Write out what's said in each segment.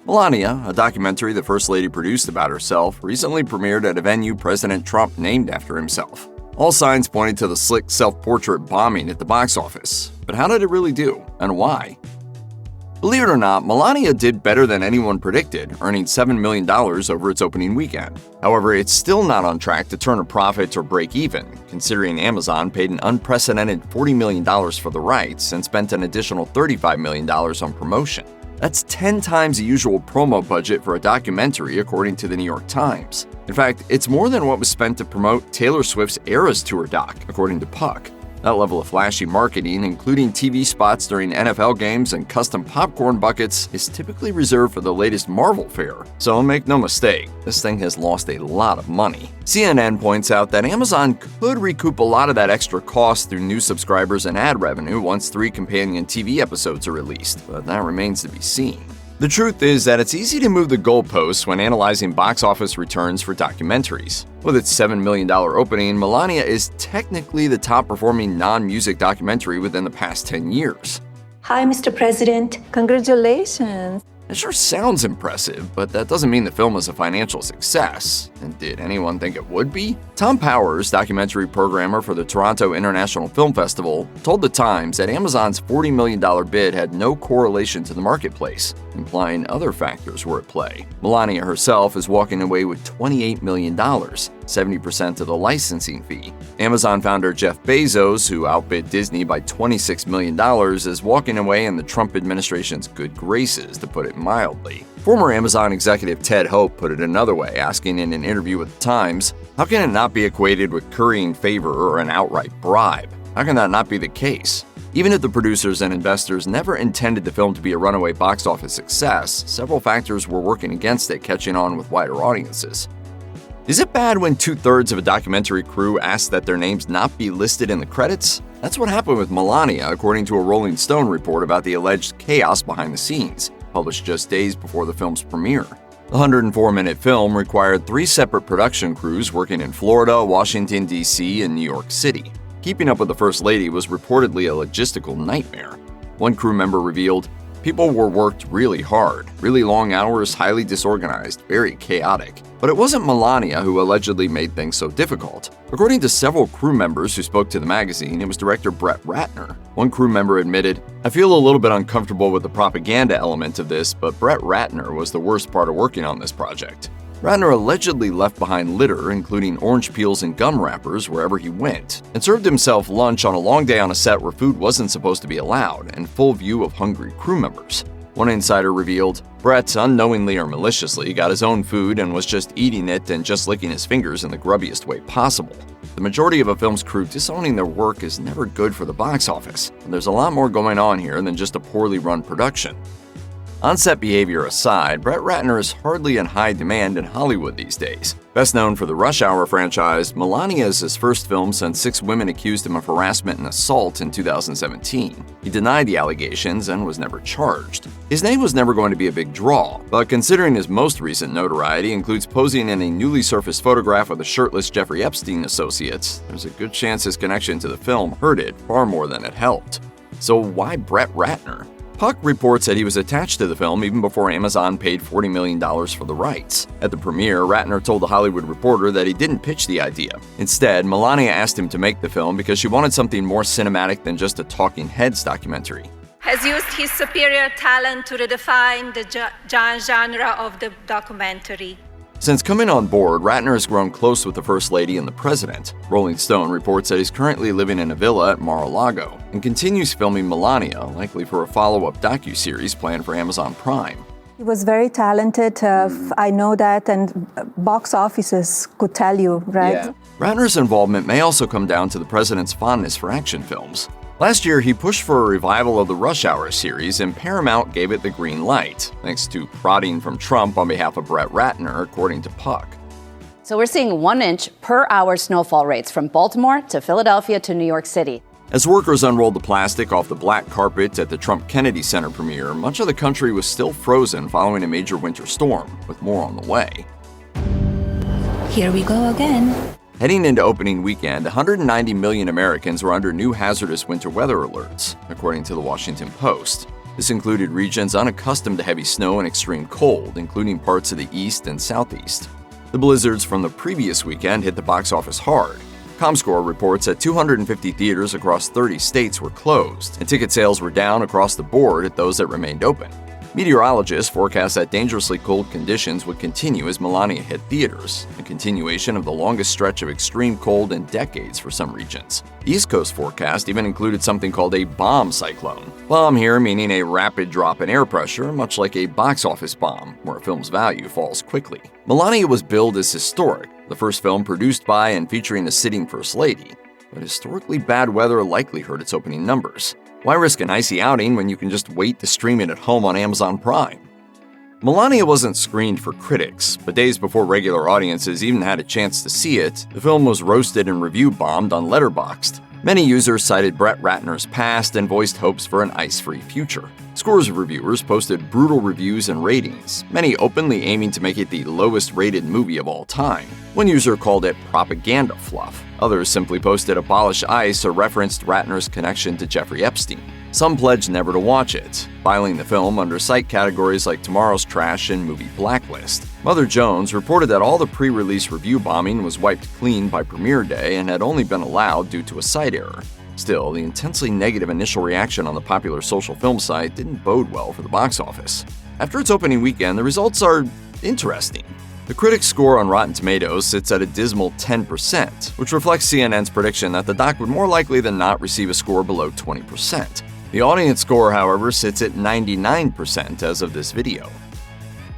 Melania, a documentary the First Lady produced about herself, recently premiered at a venue President Trump named after himself. All signs pointed to the slick self-portrait bombing at the box office. But how did it really do, and why? Believe it or not, Melania did better than anyone predicted, earning $7 million over its opening weekend. However, it's still not on track to turn a profit or break even, considering Amazon paid an unprecedented $40 million for the rights and spent an additional $35 million on promotion. That's 10 times the usual promo budget for a documentary, according to the New York Times. In fact, it's more than what was spent to promote Taylor Swift's Eras Tour doc, according to Puck. That level of flashy marketing, including TV spots during NFL games and custom popcorn buckets, is typically reserved for the latest Marvel fare. So make no mistake, this thing has lost a lot of money. CNN points out that Amazon could recoup a lot of that extra cost through new subscribers and ad revenue once 3 companion TV episodes are released, but that remains to be seen. The truth is that it's easy to move the goalposts when analyzing box office returns for documentaries. With its $7 million opening, Melania is technically the top-performing non-music documentary within the past 10 years. Hi, Mr. President. Congratulations. It sure sounds impressive, but that doesn't mean the film is a financial success. And did anyone think it would be? Tom Powers, documentary programmer for the Toronto International Film Festival, told The Times that Amazon's $40 million bid had no correlation to the marketplace, implying other factors were at play. Melania herself is walking away with $28 million, 70% of the licensing fee. Amazon founder Jeff Bezos, who outbid Disney by $26 million, is walking away in the Trump administration's good graces, to put it mildly. Former Amazon executive Ted Hope put it another way, asking in an interview with The Times, "How can it not be equated with currying favor or an outright bribe? How can that not be the case?" Even if the producers and investors never intended the film to be a runaway box office success, several factors were working against it catching on with wider audiences. Is it bad when 2/3 of a documentary crew ask that their names not be listed in the credits? That's what happened with Melania, according to a Rolling Stone report about the alleged chaos behind the scenes, published just days before the film's premiere. The 104-minute film required 3 separate production crews working in Florida, Washington, D.C., and New York City. Keeping up with the First Lady was reportedly a logistical nightmare. One crew member revealed, "People were worked really hard, really long hours, highly disorganized, very chaotic." But it wasn't Melania who allegedly made things so difficult. According to several crew members who spoke to the magazine, it was director Brett Ratner. One crew member admitted, "I feel a little bit uncomfortable with the propaganda element of this, but Brett Ratner was the worst part of working on this project." Ratner allegedly left behind litter, including orange peels and gum wrappers, wherever he went, and served himself lunch on a long day on a set where food wasn't supposed to be allowed, in full view of hungry crew members. One insider revealed, "Brett, unknowingly or maliciously, got his own food and was just eating it and just licking his fingers in the grubbiest way possible." The majority of a film's crew disowning their work is never good for the box office, and there's a lot more going on here than just a poorly run production. On-set behavior aside, Brett Ratner is hardly in high demand in Hollywood these days. Best known for the Rush Hour franchise, Melania is his first film since 6 women accused him of harassment and assault in 2017. He denied the allegations and was never charged. His name was never going to be a big draw, but considering his most recent notoriety includes posing in a newly surfaced photograph of the shirtless Jeffrey Epstein associates, there's a good chance his connection to the film hurt it far more than it helped. So why Brett Ratner? Puck reports that he was attached to the film even before Amazon paid $40 million for the rights. At the premiere, Ratner told The Hollywood Reporter that he didn't pitch the idea. Instead, Melania asked him to make the film because she wanted something more cinematic than just a talking heads documentary. Has used his superior talent to redefine the genre of the documentary. Since coming on board, Ratner has grown close with the First Lady and the President. Rolling Stone reports that he's currently living in a villa at Mar-a-Lago and continues filming Melania, likely for a follow-up docuseries planned for Amazon Prime. He was very talented, I know that, and box offices could tell you, right? Yeah. Ratner's involvement may also come down to the President's fondness for action films. Last year, he pushed for a revival of the Rush Hour series, and Paramount gave it the green light, thanks to prodding from Trump on behalf of Brett Ratner, according to Puck. So we're seeing 1-inch per hour snowfall rates from Baltimore to Philadelphia to New York City. As workers unrolled the plastic off the black carpet at the Trump Kennedy Center premiere, much of the country was still frozen following a major winter storm, with more on the way. Here we go again. Heading into opening weekend, 190 million Americans were under new hazardous winter weather alerts, according to the Washington Post. This included regions unaccustomed to heavy snow and extreme cold, including parts of the east and southeast. The blizzards from the previous weekend hit the box office hard. ComScore reports that 250 theaters across 30 states were closed, and ticket sales were down across the board at those that remained open. Meteorologists forecast that dangerously cold conditions would continue as Melania hit theaters, a continuation of the longest stretch of extreme cold in decades for some regions. The East Coast forecast even included something called a bomb cyclone. Bomb here meaning a rapid drop in air pressure, much like a box office bomb, where a film's value falls quickly. Melania was billed as historic, the first film produced by and featuring a sitting First Lady, but historically bad weather likely hurt its opening numbers. Why risk an icy outing when you can just wait to stream it at home on Amazon Prime? Melania wasn't screened for critics, but days before regular audiences even had a chance to see it, the film was roasted and review bombed on Letterboxd. Many users cited Brett Ratner's past and voiced hopes for an ice-free future. Scores of reviewers posted brutal reviews and ratings, many openly aiming to make it the lowest-rated movie of all time. One user called it propaganda fluff. Others simply posted "abolish ICE" or referenced Ratner's connection to Jeffrey Epstein. Some pledged never to watch it, filing the film under site categories like Tomorrow's Trash and Movie Blacklist. Mother Jones reported that all the pre-release review bombing was wiped clean by premiere day and had only been allowed due to a site error. Still, the intensely negative initial reaction on the popular social film site didn't bode well for the box office. After its opening weekend, the results are interesting. The critics' score on Rotten Tomatoes sits at a dismal 10%, which reflects CNN's prediction that the doc would more likely than not receive a score below 20%. The audience score, however, sits at 99% as of this video.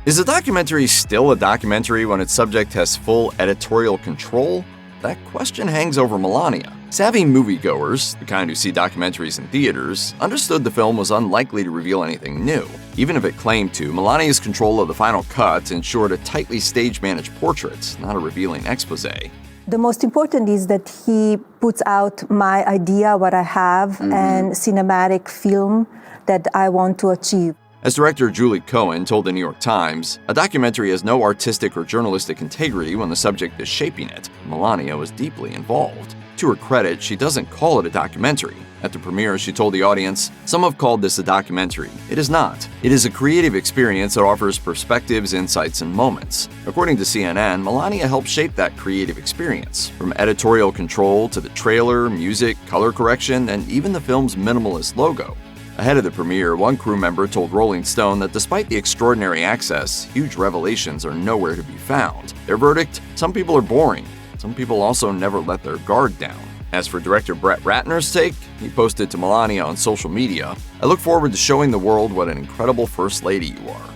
Is a documentary still a documentary when its subject has full editorial control? That question hangs over Melania. Savvy moviegoers, the kind who see documentaries in theaters, understood the film was unlikely to reveal anything new. Even if it claimed to, Melania's control of the final cut ensured a tightly stage-managed portrait, not a revealing exposé. The most important is that he puts out my idea, what I have, and cinematic film that I want to achieve. As director Julie Cohen told the New York Times, a documentary has no artistic or journalistic integrity when the subject is shaping it. Melania was deeply involved. To her credit, she doesn't call it a documentary. At the premiere, she told the audience, "Some have called this a documentary. It is not. It is a creative experience that offers perspectives, insights, and moments." According to CNN, Melania helped shape that creative experience, from editorial control to the trailer, music, color correction, and even the film's minimalist logo. Ahead of the premiere, one crew member told Rolling Stone that despite the extraordinary access, huge revelations are nowhere to be found. Their verdict? Some people are boring. Some people also never let their guard down. As for director Brett Ratner's take, he posted to Melania on social media, "I look forward to showing the world what an incredible First Lady you are."